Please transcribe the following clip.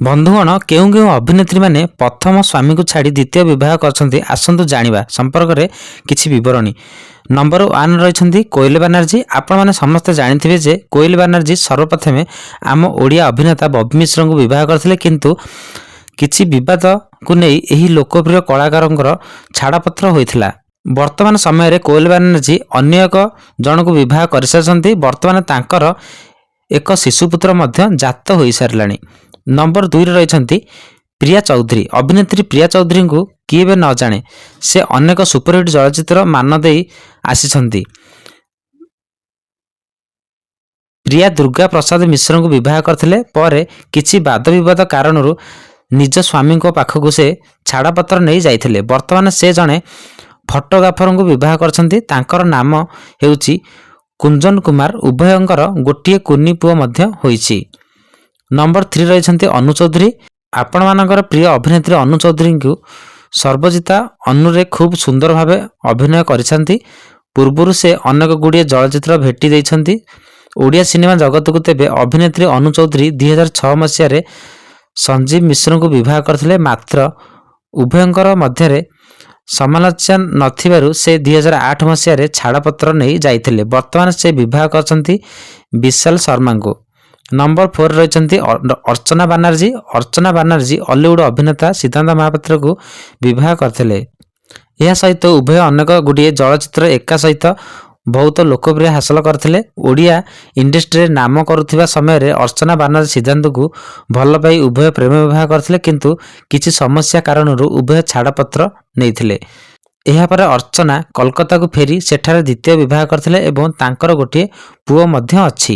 ବନ୍ଧୁଗଣ କେଉଁ କେଉଁ ଅଭିନେତ୍ରୀ ମାନେ ପ୍ରଥମ ସ୍ୱାମୀକୁ ଛାଡ଼ି ଦ୍ୱିତୀୟ ବିବାହ କରିଛନ୍ତି ଆସନ୍ତୁ ଜାଣିବା ସମ୍ପର୍କରେ କିଛି ବିବରଣୀ। ନମ୍ବର 1 ରହିଛନ୍ତି କୋଏଲ ବାନାର୍ଜୀ। ଆପଣମାନେ ସମସ୍ତେ ଜାଣିଥିବେ ଯେ କୋଏଲ ବାନାର୍ଜୀ ସର୍ବପ୍ରଥମେ ଆମ ଓଡ଼ିଆ ଅଭିନେତା ବବି ମିଶ୍ରଙ୍କୁ ବିବାହ କରିଥିଲେ, କିନ୍ତୁ କିଛି ବିବାଦକୁ ନେଇ ଏହି ଲୋକପ୍ରିୟ କଳାକାରଙ୍କର ଛାଡ଼ପତ୍ର ହୋଇଥିଲା। ବର୍ତ୍ତମାନ ସମୟରେ କୋଏଲ ବାନାର୍ଜୀ ଅନ୍ୟ ଏକ ଜଣକୁ ବିବାହ କରିସାରିଛନ୍ତି। ବର୍ତ୍ତମାନ ତାଙ୍କର ଏକ ଶିଶୁପୁତ୍ର ମଧ୍ୟ ଜାତ ହୋଇସାରିଲାଣି। ନମ୍ବର 2 ରହିଛନ୍ତି ପ୍ରିୟା ଚୌଧୁରୀ। ଅଭିନେତ୍ରୀ ପ୍ରିୟା ଚୌଧୁରୀଙ୍କୁ କିଏ ବେ ନ ଜାଣେ, ସେ ଅନେକ ସୁପରହିଟ୍ ଚଳଚ୍ଚିତ୍ର ମାନ ଦେଇ ଆସିଛନ୍ତି। ପ୍ରିୟା ଦୁର୍ଗା ପ୍ରସାଦ ମିଶ୍ରଙ୍କୁ ବିବାହ କରିଥିଲେ, ପରେ କିଛି ବାଦ ବିବାଦ କାରଣରୁ ନିଜ ସ୍ୱାମୀଙ୍କ ପାଖକୁ ସେ ଛାଡ଼ପତ୍ର ନେଇ ଯାଇଥିଲେ। ବର୍ତ୍ତମାନ ସେ ଜଣେ ଫଟୋଗ୍ରାଫରଙ୍କୁ ବିବାହ କରିଛନ୍ତି, ତାଙ୍କର ନାମ ହେଉଛି କୁଞ୍ଜନ କୁମାର। ଉଭୟଙ୍କର ଗୋଟିଏ କୁନି ପୁଅ ମଧ୍ୟ ହୋଇଛି। ନମ୍ବର 3 ରହିଛନ୍ତି ଅନୁ ଚୌଧୁରୀ। ଆପଣମାନଙ୍କର ପ୍ରିୟ ଅଭିନେତ୍ରୀ ଅନୁ ଚୌଧୁରୀଙ୍କୁ ସର୍ବଜିତା ଅନୁରେ ଖୁବ୍ ସୁନ୍ଦର ଭାବେ ଅଭିନୟ କରିଛନ୍ତି। ପୂର୍ବରୁ ସେ ଅନେକ ଗୁଡ଼ିଏ ଚଳଚ୍ଚିତ୍ର ଭେଟି ଦେଇଛନ୍ତି ଓଡ଼ିଆ ସିନେମା ଜଗତକୁ। ତେବେ ଅଭିନେତ୍ରୀ ଅନୁ ଚୌଧୁରୀ 2006 ମସିହାରେ ସଞ୍ଜୀବ ମିଶ୍ରଙ୍କୁ ବିବାହ କରିଥିଲେ, ମାତ୍ର ଉଭୟଙ୍କର ମଧ୍ୟରେ ସମାଲୋଚନା ନଥିବାରୁ ସେ 2008 ମସିହାରେ ଛାଡ଼ପତ୍ର ନେଇ ଯାଇଥିଲେ। ବର୍ତ୍ତମାନ ସେ ବିବାହ କରିଛନ୍ତି ବିଶାଲ ଶର୍ମାଙ୍କୁ। ନମ୍ବର 4 ରହିଛନ୍ତି ଅର୍ଚ୍ଚନା ବାନାର୍ଜୀ। ଅର୍ଚ୍ଚନା ବାନାର୍ଜୀ ଅଲିଉଡ ଅଭିନେତା ସିଦ୍ଧାନ୍ତ ମହାପାତ୍ରକୁ ବିବାହ କରିଥିଲେ। ଏହା ସହିତ ଉଭୟ ଅନେକ ଗୁଡ଼ିଏ ଚଳଚ୍ଚିତ୍ର ଏକା ସହିତ ବହୁତ ଲୋକପ୍ରିୟ ହାସଲ କରିଥିଲେ। ଓଡ଼ିଆ ଇଣ୍ଡଷ୍ଟ୍ରିରେ ନାମ କରୁଥିବା ସମୟରେ ଅର୍ଚ୍ଚନା ବାନାର୍ଜୀ ସିଦ୍ଧାନ୍ତକୁ ଭଲ ପାଇ ଉଭୟ ପ୍ରେମ ବିବାହ କରିଥିଲେ, କିନ୍ତୁ କିଛି ସମସ୍ୟା କାରଣରୁ ଉଭୟ ଛାଡ଼ପତ୍ର ନେଇଥିଲେ। ଏହାପରେ ଅର୍ଚ୍ଚନା କୋଲକାତାକୁ ଫେରି ସେଠାରେ ଦ୍ୱିତୀୟ ବିବାହ କରିଥିଲେ ଏବଂ ତାଙ୍କର ଗୋଟିଏ ପୁଅ ମଧ୍ୟ ଅଛି।